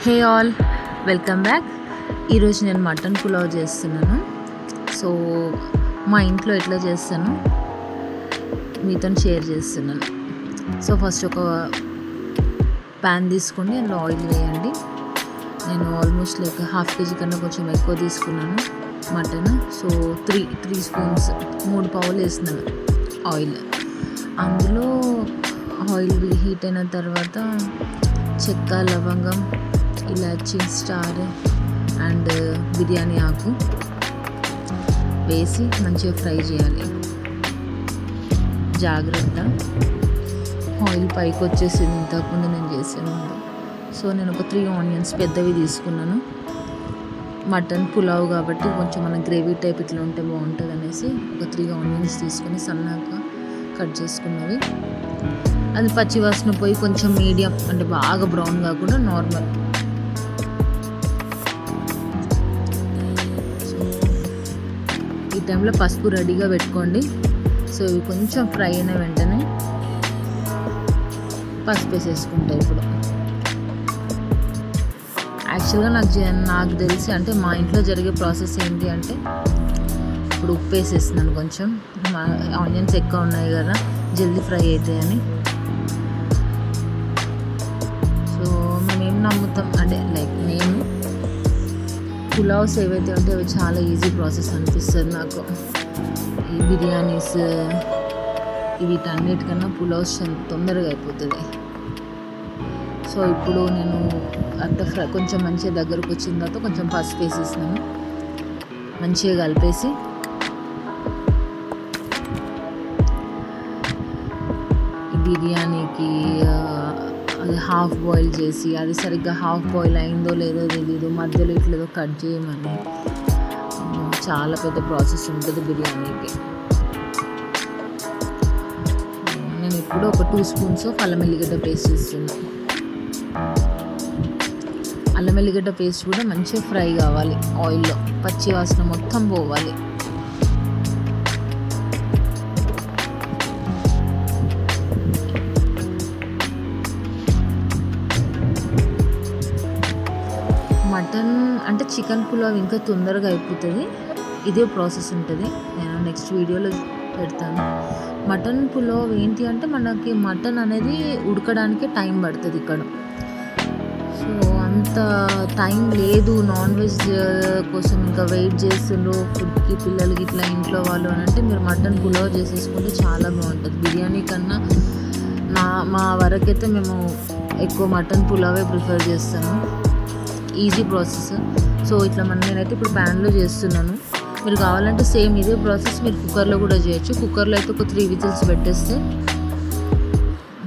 Hey all, welcome back. ఈరోజు నేను mutton pulao చేస్తున్నాను. సో మా ఇంట్లో ఎట్లా చేస్తాను మీతో షేర్ చేస్తున్నాను. సో ఫస్ట్ ఒక ప్యాన్ తీసుకోండి, అందులో ఆయిల్ వేయండి. నేను ఆల్మోస్ట్ లైక్ హాఫ్ కేజీ కన్నా కొంచెం ఎక్కువ తీసుకున్నాను మటన్. సో త్రీ స్పూన్స్ 3 పావులు వేసినాను ఆయిల్. అందులో ఆయిల్ హీట్ అయిన తర్వాత చెక్క, లవంగం, ఇలాచి, స్టార్ అండ్ బిర్యానీ ఆకు వేసి మంచిగా ఫ్రై చేయాలి. జాగ్రత్త, ఆయిల్ పైకి వచ్చేసింది ఇంతకుముందు నేను చేసాను. సో నేను ఒక 3 ఆనియన్స్ పెద్దవి తీసుకున్నాను. మటన్ పులావ్ కాబట్టి కొంచెం మన గ్రేవీ టైప్ ఇట్లా ఉంటే బాగుంటుంది అనేసి ఒక 3 ఆనియన్స్ తీసుకొని సన్నగా కట్ చేసుకున్నవి. అది పచ్చివాసన పోయి కొంచెం మీడియం, అంటే బాగా బ్రౌన్ కాకుండా నార్మల్. ఈ టైంలో పసుపు రెడీగా పెట్టుకోండి. సో ఇవి కొంచెం ఫ్రై అయిన వెంటనే పసుపు వేసేసుకుంటా. ఇప్పుడు యాక్చువల్గా నాకు తెలిసి, అంటే మా ఇంట్లో జరిగే ప్రాసెస్ ఏంటి అంటే, ఇప్పుడు ఉప్పు వేసేస్తున్నాను కొంచెం. ఆనియన్స్ ఎక్కువ ఉన్నాయి కదా, జల్దీ ఫ్రై అవుతాయని. సో మేమేం నమ్ముతాం అంటే, లైక్ మేము పులావ్స్ ఏవైతే ఉంటే అవి చాలా ఈజీ ప్రాసెస్ అనిపిస్తుంది నాకు. ఈ బిర్యానీస్ వీటన్నిటికన్నా పులావ్స్ తొందరగా అయిపోతుంది. సో ఇప్పుడు నేను అట్లా కొంచెం మంచిగా దగ్గరకు వచ్చిన తర్వాత కొంచెం పసుపు వేసేసినాను. మంచిగా కలిపేసి బిర్యానీకి అది హాఫ్ బాయిల్ చేసి, అది సరిగ్గా హాఫ్ బాయిల్ అయిందో లేదో తెలీదు, మధ్యలో ఇట్లేదో కట్ చేయమని. చాలా పెద్ద ప్రాసెస్ ఉంటుంది బిర్యానీకి. నేను ఇప్పుడు ఒక 2 స్పూన్స్ అల్లం ఎల్లిగడ్డ పేస్ట్ చేస్తున్నాను. అల్లం ఎల్లిగడ్డ పేస్ట్ కూడా మంచిగా ఫ్రై కావాలి ఆయిల్లో, పచ్చి వాసన మొత్తం పోవాలి. మటన్ అంటే చికెన్ పులావ్ ఇంకా తొందరగా అయిపోతుంది. ఇదే ప్రాసెస్ ఉంటుంది, నేను నెక్స్ట్ వీడియోలో పెడతాను. మటన్ పులావ్ ఏంటి అంటే, మనకి మటన్ అనేది ఉడకడానికి టైం పడుతుంది ఇక్కడ. సో అంత టైం లేదు నాన్ వెజ్ కోసం, ఇంకా వెయిట్ చేస్తుండ్రు ఫుడ్కి పిల్లలకి ఇట్లా ఇంట్లో వాళ్ళు అని అంటే, మీరు మటన్ పులావ్ చేసేసుకుంటే చాలా బాగుంటుంది. బిర్యానీ కన్నా మా వరకైతే మేము ఎక్కువ మటన్ పులావే ప్రిఫర్ చేస్తాము. Easy process. సో ఇట్లా నేనైతే ఇప్పుడు ప్యాన్లో చేస్తున్నాను. మీరు కావాలంటే సేమ్ ఇదే ప్రాసెస్ మీరు కుక్కర్లో కూడా చేయొచ్చు. కుక్కర్లో అయితే ఒక 3 విజిల్స్ పెట్టేస్తే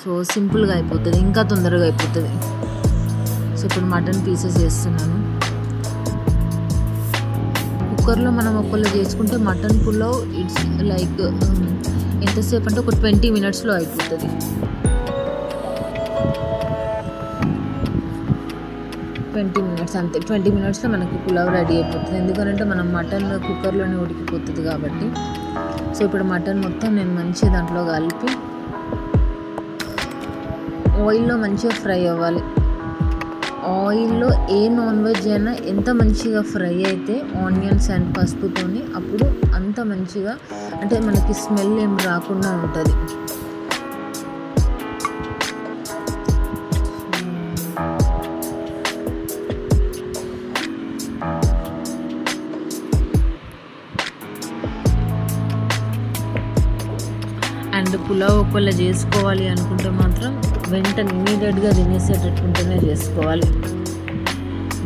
సో సింపుల్గా అయిపోతుంది, ఇంకా తొందరగా అయిపోతుంది. సో ఇప్పుడు మటన్ పీసెస్ వేస్తున్నాను. కుక్కర్లో మనం ఒకళ్ళు చేసుకుంటే మటన్ పులావ్ ఇట్స్ లైక్ ఎంతసేపు అంటే ఒక 20 మినిట్స్లో అయిపోతుంది. 20 మినిట్స్ అంతే. 20 మినిట్స్లో మనకి పులావ్ రెడీ అయిపోతుంది. ఎందుకంటే మనం మటన్ కుక్కర్లోనే ఉడికిపోతుంది కాబట్టి. సో ఇప్పుడు మటన్ మొత్తం నేను మంచిగా దాంట్లో కలిపి ఆయిల్లో మంచిగా ఫ్రై అవ్వాలి. ఆయిల్లో ఏ నాన్ వెజ్ అయినా ఎంత మంచిగా ఫ్రై అయితే ఆనియన్స్ అండ్ పసుపుతోని, అప్పుడు అంత మంచిగా, అంటే మనకి స్మెల్ ఏం రాకుండా ఉంటుంది. అండ్ పులావ్ ఒకవేళ చేసుకోవాలి అనుకుంటే మాత్రం వెంటనే ఇమీడియట్గా తినేసేటట్టుంటేనే చేసుకోవాలి.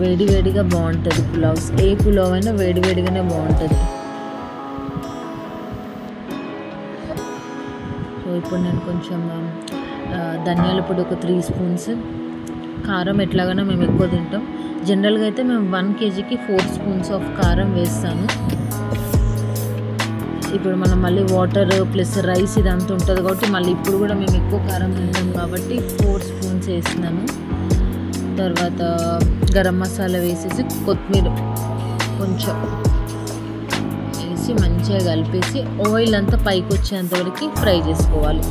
వేడివేడిగా బాగుంటుంది పులావ్స్. ఏ పులావ్ అయినా వేడివేడిగానే బాగుంటుంది. సో ఇప్పుడు నేను కొంచెం ధనియాల పొడి ఒక 3 స్పూన్స్. కారం ఎట్లాగైనా మేము ఎక్కువ తింటాం. జనరల్గా అయితే మేము 1 కేజీకి 4 స్పూన్స్ ఆఫ్ కారం వేస్తాను. ఇప్పుడు మనం మళ్ళీ వాటర్ ప్లస్ రైస్ ఇదంతా ఉంటుంది కాబట్టి మళ్ళీ ఇప్పుడు కూడా మేము ఎక్కువ కారం తింటాం కాబట్టి 4 స్పూన్స్ వేసినాను. తర్వాత గరం మసాలా వేసేసి కొత్తిమీర కొంచెం వేసి మంచిగా కలిపేసి ఆయిల్ అంతా పైకి వచ్చేంత వరకు ఫ్రై చేసుకోవాలి.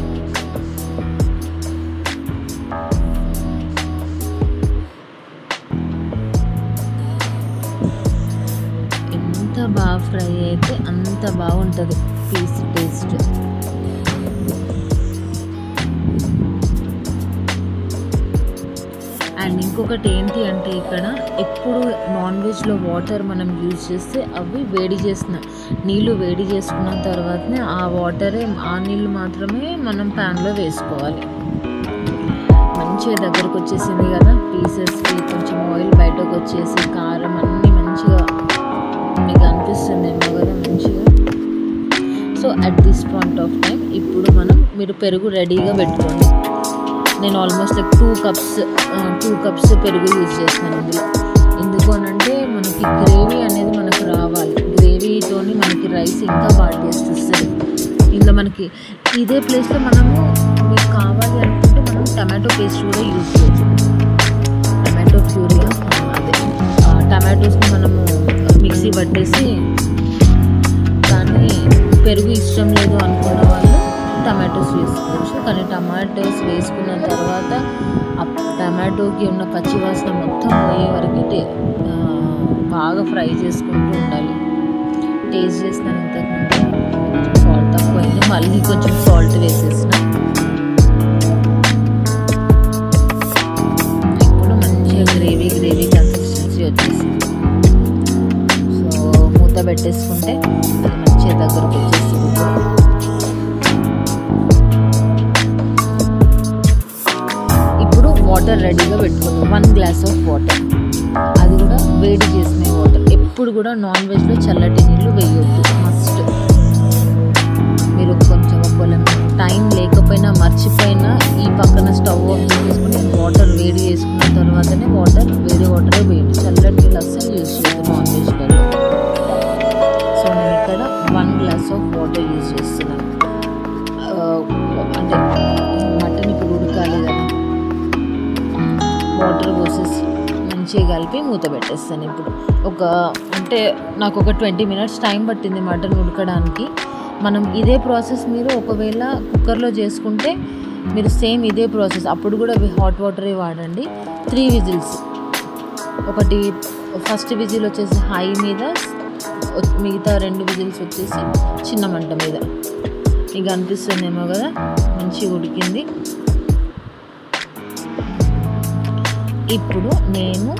బాగా ఫ్రై అయితే అంత బాగుంటుంది పీస్ టేస్ట్. అండ్ ఇంకొకటి ఏంటి అంటే ఇక్కడ ఎప్పుడు నాన్ వెజ్లో వాటర్ మనం యూజ్ చేస్తే అవి నీళ్ళు వేడి చేసుకున్న తర్వాతనే ఆ నీళ్ళు మాత్రమే మనం ప్యాన్లో వేసుకోవాలి. మంచిగా దగ్గరకు వచ్చేసింది కదా, పీసెస్కి కొంచెం ఆయిల్ బయటకు వచ్చేసి కారం అన్నీ మంచిగా మీకు అనిపిస్తుందేమో కదా మంచిగా. So at this point of time ఇప్పుడు మీరు పెరుగు రెడీగా పెట్టుకోండి. నేను ఆల్మోస్ట్ లైక్ 2 కప్స్ పెరుగు యూజ్ చేస్తాను ఇందులో. ఎందుకు అనంటే మనకి గ్రేవీ అనేది మనకు రావాలి, గ్రేవీతోని మనకి రైస్ ఇంకా బాగా టేస్ట్ వస్తుంది. ఇందులో మనకి ఇదే ప్లేస్లో మీకు కావాలి అనుకుంటే మనం టమాటో పేస్ట్ కూడా యూజ్ చేయొచ్చు. టమాటో ప్యూరీ అదే టమాటోస్ని మనము మిక్సీ పట్టేసి, కానీ పెరుగు ఇష్టం లేదు అనుకున్న వాళ్ళు టమాటోస్ వేసుకోవచ్చు. కానీ టమాటోస్ వేసుకున్న తర్వాత ఆ టమాటోకి ఉన్న పచ్చివాసన మొత్తం పోయే వరకు బాగా ఫ్రై చేసుకుంటూ ఉండాలి. టేస్ట్ చేస్తాను ఇంతకుముందు కొంచెం సాల్ట్ తక్కువైంది, మళ్ళీ కొంచెం సాల్ట్ వేసేసిన. ఇప్పుడు మంచిగా గ్రేవీ కన్సిస్టెన్సీ వచ్చేసింది. సో మూత పెట్టేసుకుంటే అది మంచిగా దగ్గరకు వచ్చేసింది. వాటర్ రెడీగా పెట్టుకుందాం. 1 గ్లాస్ ఆఫ్ వాటర్, అది కూడా వేడి చేసిన వాటర్. ఎప్పుడు కూడా నాన్ వెజ్లో చల్లటి నీళ్ళు వేయొద్దు మస్ట్. మీరు కొంచెం ఒకవేళ టైం లేకపోయినా మర్చిపోయినా ఈ పక్కన స్టవ్ ఆఫ్ చేసుకుని వాటర్ వేడి చేసుకున్న తర్వాతనే వేరే వాటరే వేయండి. చల్లటి నీళ్ళు అస్సలు యూజ్ చేయొద్దు నాన్ వెజ్లలో. సో నేను ఇక్కడ 1 గ్లాస్ ఆఫ్ వాటర్ యూజ్ చేస్తున్నాను. అంటే మటన్ ఇప్పుడు ఉడకాలి కదా, వాటర్ పోసేసి మంచిగా కలిపి మూత పెట్టేస్తాను. ఇప్పుడు నాకు ఒక 20 మినిట్స్ టైం పట్టింది మటన్ ఉడకడానికి. మనం ఇదే ప్రాసెస్ మీరు ఒకవేళ కుక్కర్లో చేసుకుంటే మీరు సేమ్ ఇదే ప్రాసెస్, అప్పుడు కూడా హాట్ వాటరే వాడండి. 3 విజిల్స్, ఒకటి ఫస్ట్ విజిల్ వచ్చేసి హై మీద, మిగతా 2 విజిల్స్ వచ్చేసి చిన్న మంట మీద. మీకు అనిపిస్తుందేమో కదా మంచిగా ఉడికింది. ఇప్పుడు నేను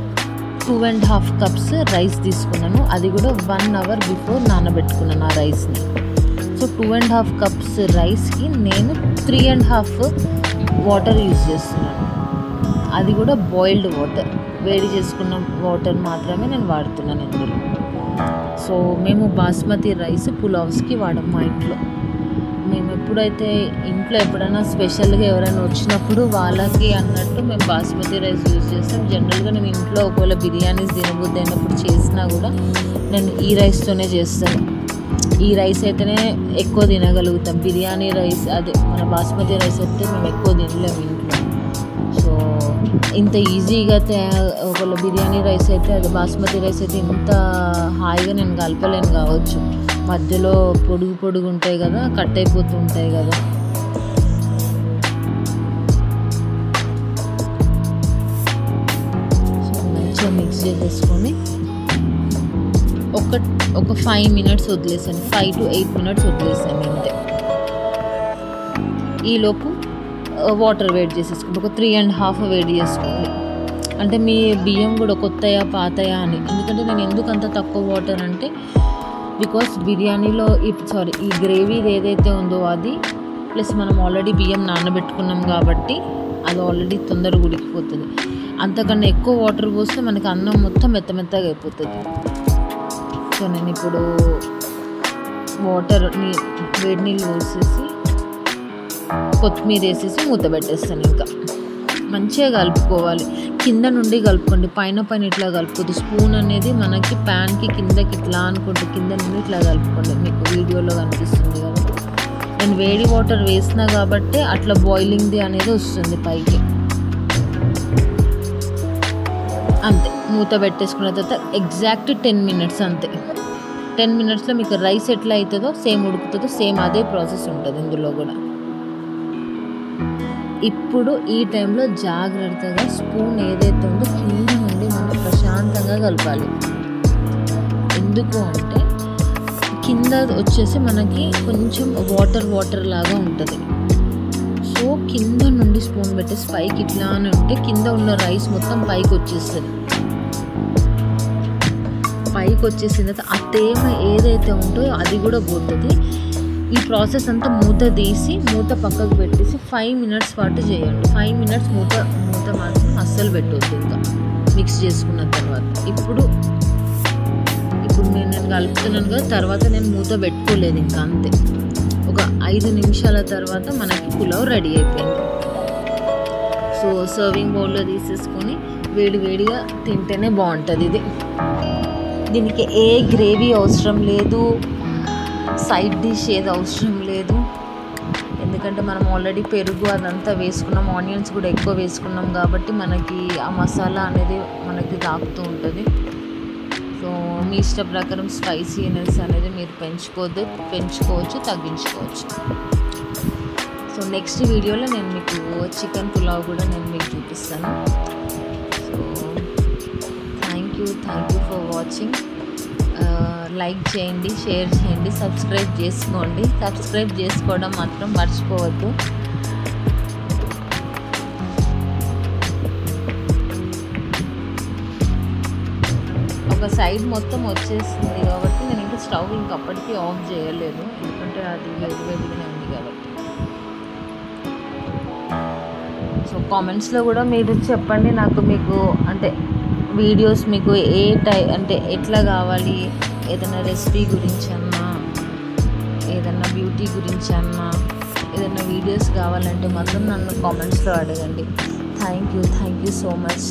2.5 కప్స్ రైస్ తీసుకున్నాను, అది కూడా 1 అవర్ బిఫోర్ నానబెట్టుకున్నాను ఆ రైస్ని. సో 2.5 కప్స్ రైస్కి నేను 3.5 వాటర్ యూజ్ చేస్తున్నాను, అది కూడా బాయిల్డ్ వాటర్, వేడి చేసుకున్న వాటర్ మాత్రమే నేను వాడుతున్నాను ఇందులో. సో మేము బాస్మతి రైస్ పులావ్స్కి వాడాం మా ఇంట్లో. మేము ఎప్పుడైనా స్పెషల్గా ఎవరైనా వచ్చినప్పుడు వాళ్ళకి అన్నట్టు మేము బాస్మతి రైస్ యూజ్ చేస్తాం. జనరల్గా నేను ఇంట్లో ఒకవేళ బిర్యానీస్ తినబుద్ధి అయినప్పుడు చేసినా కూడా నేను ఈ రైస్తోనే చేస్తాను. ఈ రైస్ అయితేనే ఎక్కువ తినగలుగుతాం. బిర్యానీ రైస్ మన బాస్మతి రైస్ అయితే మేము ఎక్కువ తినలేము ఇంట్లో. సో ఇంత ఈజీగా ఒకవేళ బిర్యానీ రైస్ అయితే బాస్మతి రైస్ అయితే ఇంత హాయిగా నేను కలపలేను కావచ్చు. మధ్యలో పొడుగు ఉంటాయి కదా, కట్ అయిపోతూ ఉంటాయి కదా. సో మంచిగా మిక్స్ చేసేసుకొని ఒక 5 మినిట్స్ వదిలేసాను, 5 to 8 మినిట్స్ వదిలేసాను అంతే. ఈలోపు వాటర్ వేడి చేసేసుకోండి, ఒక 3.5 వేడి చేసుకోండి. అంటే మీ బియ్యం కూడా కొత్తయా పాతయా అని. ఎందుకంటే నేను ఎందుకు అంత తక్కువ వాటర్ అంటే, బికాస్ బిర్యానీలో ఈ గ్రేవీ ఏదైతే ఉందో అది ప్లస్ మనం ఆల్రెడీ బియ్యం నానబెట్టుకున్నాం కాబట్టి అది ఆల్రెడీ తొందరగా ఉడికిపోతుంది. అంతకన్నా ఎక్కువ వాటర్ పోస్తే మనకి అన్నం మొత్తం మెత్తగా అయిపోతుంది. సో నేను ఇప్పుడు వేడి నీళ్ళు పోసేసి కొత్తిమీర వేసేసి మూత పెట్టేస్తాను. ఇంకా మంచిగా కలుపుకోవాలి, కింద నుండి కలుపుకోండి, పైన ఇట్లా కలుపుకోద్దు. స్పూన్ అనేది మనకి ప్యాన్కి కిందకి ఇట్లా అనుకుంటే కింద నుండి ఇట్లా కలుపుకోండి. మీకు వీడియోలో కనిపిస్తుంది కదా, నేను వేడి వాటర్ వేసినా కాబట్టి అట్లా బాయిలింగ్ది అనేది వస్తుంది పైకి. అంతే, మూత పెట్టేసుకున్న తర్వాత ఎగ్జాక్ట్ 10 మినిట్స్ అంతే. 10 మినిట్స్లో మీకు రైస్ ఎట్లా అవుతుందో సేమ్ ఉడుకుతుందో సేమ్ అదే ప్రాసెస్ ఉంటుంది ఇందులో కూడా. ఇప్పుడు ఈ టైంలో జాగ్రత్తగా స్పూన్ ఏదైతే ఉందో కింద నుండి మనం ప్రశాంతంగా కలపాలి. ఎందుకు అంటే కింద వచ్చేసి మనకి కొంచెం వాటర్ లాగా ఉంటుంది. సో కింద నుండి స్పూన్ పెట్టేసి పైకి ఇట్లా అని ఉంటే కింద ఉన్న రైస్ మొత్తం పైకి వచ్చేస్తుంది. పైకి వచ్చేసిన తర్వాత ఆ తేమ ఏదైతే ఉంటుందో అది కూడా పోతుంది. ఈ ప్రాసెస్ అంతా మూత తీసి మూత పక్కకు పెట్టేసి 5 మినిట్స్ పాటు చేయండి. 5 మినిట్స్ మూత మాత్రం అస్సలు పెట్టవద్దు. ఇంకా మిక్స్ చేసుకున్న తర్వాత ఇప్పుడు నేను కలుపుతున్నాను కదా, తర్వాత నేను మూత పెట్టుకోలేదు ఇంకా, అంతే. ఒక 5 నిమిషాల తర్వాత మనకి పులావ్ రెడీ అయిపోయింది. సో సర్వింగ్ బౌల్లో తీసేసుకొని వేడిగా తింటేనే బాగుంటుంది ఇది. దీనికి ఏ గ్రేవీ అవసరం లేదు, సైడ్ డిష్ ఏది అవసరం లేదు. ఎందుకంటే మనం ఆల్రెడీ పెరుగు అదంతా వేసుకున్నాం, ఆనియన్స్ కూడా ఎక్కువ వేసుకున్నాం కాబట్టి మనకి ఆ మసాలా అనేది మనకి తాకుతూ ఉంటుంది. సో మీ ఇష్ట ప్రకారం స్పైసీనెస్ అనేది మీరు పెంచుకోవచ్చు, తగ్గించుకోవచ్చు. సో నెక్స్ట్ వీడియోలో నేను మీకు చికెన్ పులావ్ కూడా నేను మీకు చూపిస్తాను. So thank you for watching. Like చేయండి, షేర్ చేయండి, సబ్స్క్రైబ్ చేసుకోండి. సబ్స్క్రైబ్ చేసుకోవడం మాత్రం మర్చిపోవద్దు. ఒక సైడ్ మొత్తం వచ్చేసింది కాబట్టి నేను ఇంకా స్టవ్ ఇంకప్పటికీ ఆఫ్ చేయలేదు, ఎందుకంటే అది వేడిగానే ఉంది కాబట్టి. సో కామెంట్స్లో కూడా మీరు చెప్పండి నాకు, మీకు అంటే వీడియోస్ మీకు అంటే ఎట్లా కావాలి, ఏదైనా రెసిపీ గురించి అన్నా, ఏదైనా బ్యూటీ గురించి అన్నా, ఏదైనా వీడియోస్ కావాలంటే మాత్రం నన్ను కామెంట్స్లో అడగండి. Thank you so much.